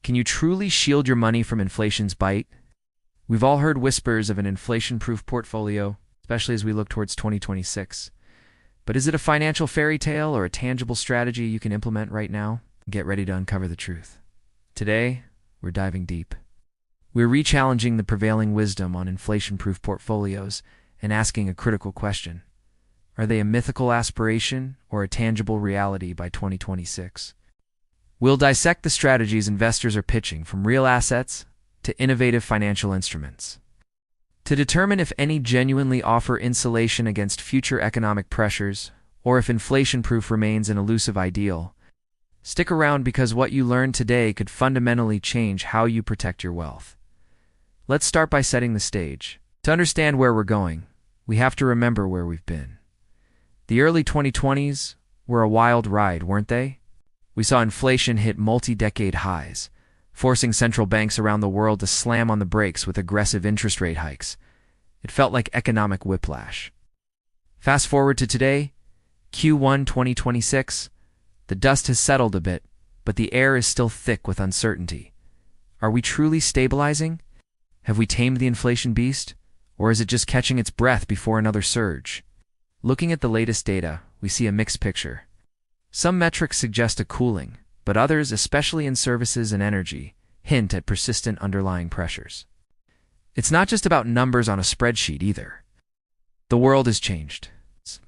Can you truly shield your money from inflation's bite? We've all heard whispers of an inflation-proof portfolio, especially as we look towards 2026. But is it a financial fairy tale or a tangible strategy you can implement right now? Get ready to uncover the truth. Today, we're diving deep. We're re-challenging the prevailing wisdom on inflation-proof portfolios and asking a critical question. Are they a mythical aspiration or a tangible reality by 2026? We'll dissect the strategies investors are pitching, from real assets to innovative financial instruments. To determine if any genuinely offer insulation against future economic pressures, or if inflation-proof remains an elusive ideal, stick around because what you learn today could fundamentally change how you protect your wealth. Let's start by setting the stage. To understand where we're going, we have to remember where we've been. The early 2020s were a wild ride, weren't they? We saw inflation hit multi-decade highs, forcing central banks around the world to slam on the brakes with aggressive interest rate hikes. It felt like economic whiplash. Fast forward to today, Q1 2026, the dust has settled a bit, but the air is still thick with uncertainty. Are we truly stabilizing? Have we tamed the inflation beast? Or is it just catching its breath before another surge? Looking at the latest data, we see a mixed picture. Some metrics suggest a cooling, but others, especially in services and energy, hint at persistent underlying pressures. It's not just about numbers on a spreadsheet either. The world has changed.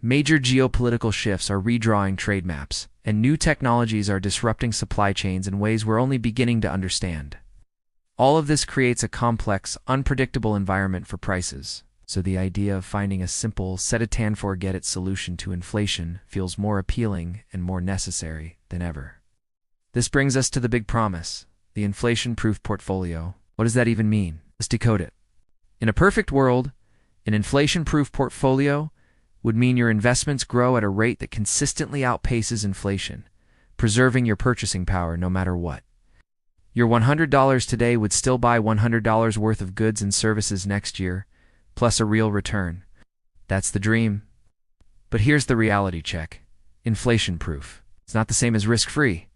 Major geopolitical shifts are redrawing trade maps, and new technologies are disrupting supply chains in ways we're only beginning to understand. All of this creates a complex, unpredictable environment for prices, so the idea of finding a simple set-it-and-forget-it solution to inflation feels more appealing and more necessary than ever. This brings us to the big promise, the inflation-proof portfolio. What does that even mean? Let's decode it. In a perfect world, an inflation-proof portfolio would mean your investments grow at a rate that consistently outpaces inflation, preserving your purchasing power no matter what. Your $100 today would still buy $100 worth of goods and services next year, plus a real return. That's the dream. But here's the reality check. Inflation-proof. It's not the same as risk-free.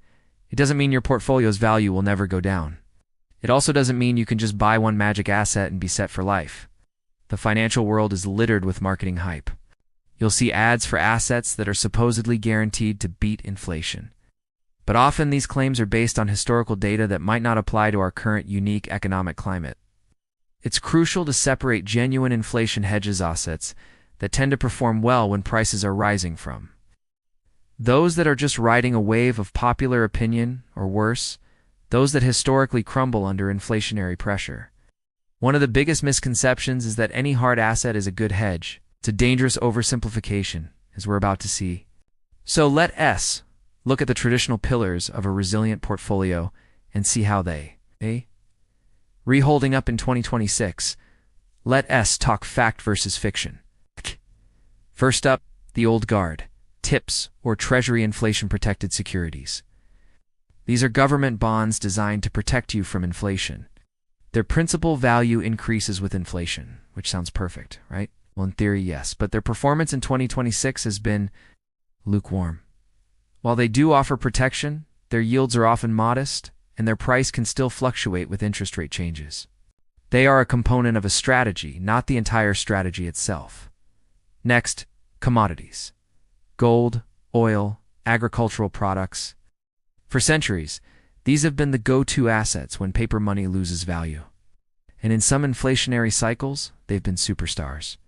It doesn't mean your portfolio's value will never go down. It also doesn't mean you can just buy one magic asset and be set for life. The financial world is littered with marketing hype. You'll see ads for assets that are supposedly guaranteed to beat inflation. But often these claims are based on historical data that might not apply to our current unique economic climate. It's crucial to separate genuine inflation hedges assets that tend to perform well when prices are rising from those that are just riding a wave of popular opinion, or worse, those that historically crumble under inflationary pressure. One of the biggest misconceptions is that any hard asset is a good hedge. It's a dangerous oversimplification, as we're about to see. So let us look at the traditional pillars of a resilient portfolio and see how they, re-holding up in 2026. Let us talk fact versus fiction. First up, the old guard, TIPS, or Treasury inflation-protected securities. These are government bonds designed to protect you from inflation. Their principal value increases with inflation, which sounds perfect, right? Well, in theory, yes, but their performance in 2026 has been lukewarm. While they do offer protection, their yields are often modest, and their price can still fluctuate with interest rate changes. They are a component of a strategy, not the entire strategy itself. Next, commodities. Gold, oil, agricultural products. For centuries, these have been the go-to assets when paper money loses value. And in some inflationary cycles, they've been superstars.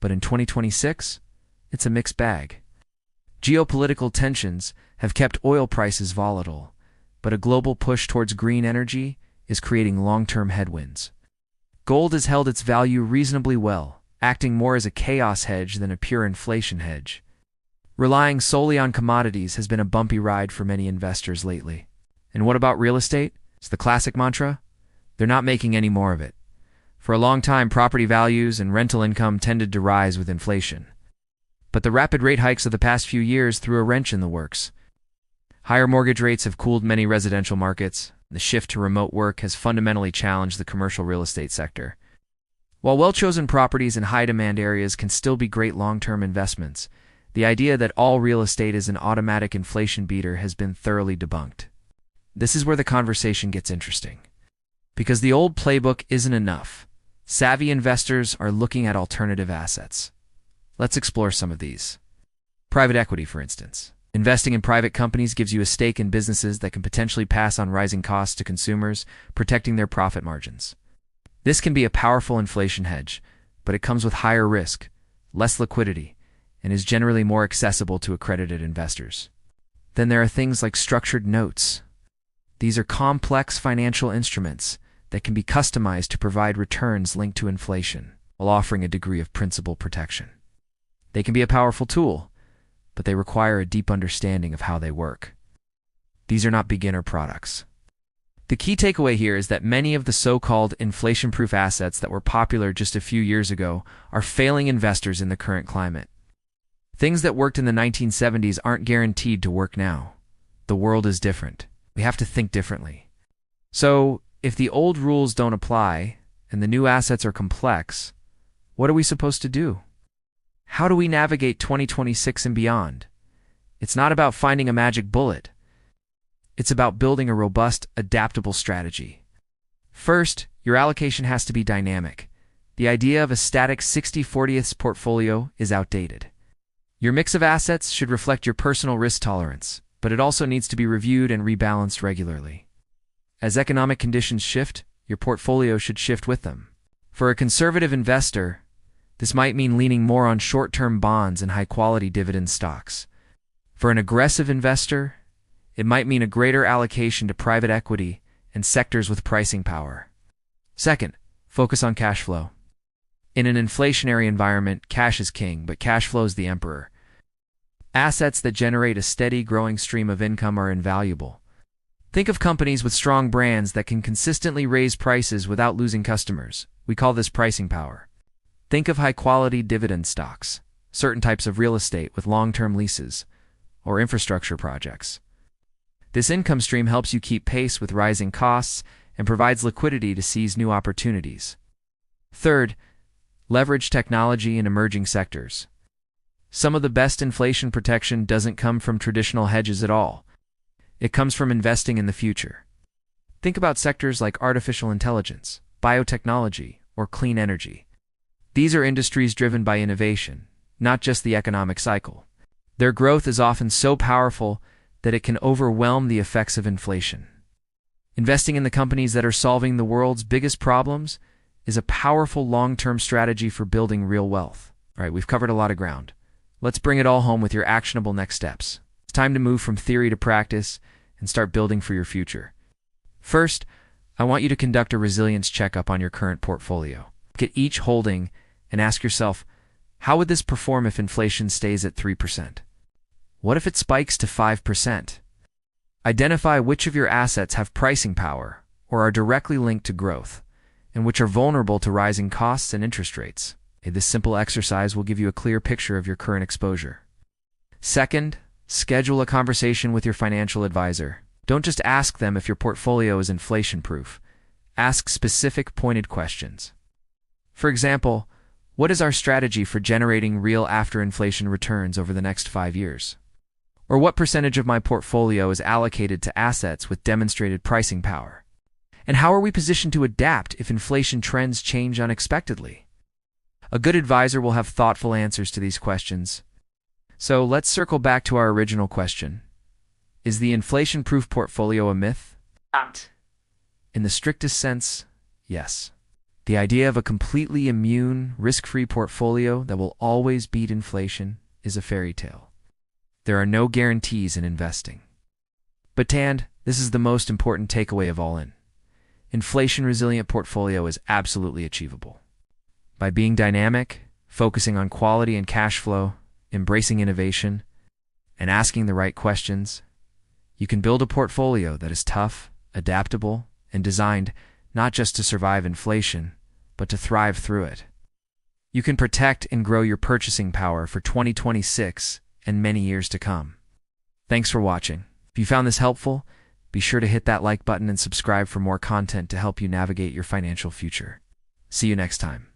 But in 2026, it's a mixed bag. Geopolitical tensions have kept oil prices volatile, but a global push towards green energy is creating long-term headwinds. Gold has held its value reasonably well, acting more as a chaos hedge than a pure inflation hedge. Relying solely on commodities has been a bumpy ride for many investors lately. And what about real estate? It's the classic mantra. They're not making any more of it. For a long time, property values and rental income tended to rise with inflation. But the rapid rate hikes of the past few years threw a wrench in the works. Higher mortgage rates have cooled many residential markets. The shift to remote work has fundamentally challenged the commercial real estate sector. While well-chosen properties in high-demand areas can still be great long-term investments, the idea that all real estate is an automatic inflation beater has been thoroughly debunked. This is where the conversation gets interesting. Because the old playbook isn't enough. Savvy investors are looking at alternative assets. Let's explore some of these. Private equity, for instance. Investing in private companies gives you a stake in businesses that can potentially pass on rising costs to consumers, protecting their profit margins. This can be a powerful inflation hedge, but it comes with higher risk, less liquidity, and is generally more accessible to accredited investors. Then there are things like structured notes. These are complex financial instruments that can be customized to provide returns linked to inflation, while offering a degree of principal protection. They can be a powerful tool, but they require a deep understanding of how they work. These are not beginner products. The key takeaway here is that many of the so-called inflation-proof assets that were popular just a few years ago are failing investors in the current climate. Things that worked in the 1970s aren't guaranteed to work now. The world is different. We have to think differently. So, if the old rules don't apply and the new assets are complex, what are we supposed to do? How do we navigate 2026 and beyond? It's not about finding a magic bullet. It's about building a robust, adaptable strategy. First, your allocation has to be dynamic. The idea of a static 60/40 portfolio is outdated. Your mix of assets should reflect your personal risk tolerance, but it also needs to be reviewed and rebalanced regularly. As economic conditions shift, your portfolio should shift with them. For a conservative investor, this might mean leaning more on short-term bonds and high-quality dividend stocks. For an aggressive investor, it might mean a greater allocation to private equity and sectors with pricing power. Second, focus on cash flow. In an inflationary environment, cash is king, but cash flow is the emperor. Assets that generate a steady, growing stream of income are invaluable. Think of companies with strong brands that can consistently raise prices without losing customers. We call this pricing power. Think of high-quality dividend stocks, certain types of real estate with long-term leases, or infrastructure projects. This income stream helps you keep pace with rising costs and provides liquidity to seize new opportunities. Third, leverage technology in emerging sectors. Some of the best inflation protection doesn't come from traditional hedges at all. It comes from investing in the future. Think about sectors like artificial intelligence, biotechnology, or clean energy. These are industries driven by innovation, not just the economic cycle. Their growth is often so powerful that it can overwhelm the effects of inflation. Investing in the companies that are solving the world's biggest problems is a powerful long-term strategy for building real wealth. All right, we've covered a lot of ground. Let's bring it all home with your actionable next steps. It's time to move from theory to practice and start building for your future. First, I want you to conduct a resilience checkup on your current portfolio. Look at each holding and ask yourself, how would this perform if inflation stays at 3%? What if it spikes to 5%? Identify which of your assets have pricing power or are directly linked to growth, and which are vulnerable to rising costs and interest rates. This simple exercise will give you a clear picture of your current exposure. Second, schedule a conversation with your financial advisor. Don't just ask them if your portfolio is inflation-proof. Ask specific, pointed questions. For example, what is our strategy for generating real after-inflation returns over the next 5 years? Or what percentage of my portfolio is allocated to assets with demonstrated pricing power? And how are we positioned to adapt if inflation trends change unexpectedly? A good advisor will have thoughtful answers to these questions. So let's circle back to our original question. Is the inflation-proof portfolio a myth? In the strictest sense, yes. The idea of a completely immune, risk-free portfolio that will always beat inflation is a fairy tale. There are no guarantees in investing. But this is the most important takeaway of all. Inflation-resilient portfolio is absolutely achievable. By being dynamic, focusing on quality and cash flow, embracing innovation, and asking the right questions, you can build a portfolio that is tough, adaptable, and designed not just to survive inflation, but to thrive through it. You can protect and grow your purchasing power for 2026 and many years to come. Thanks for watching. If you found this helpful, be sure to hit that like button and subscribe for more content to help you navigate your financial future. See you next time.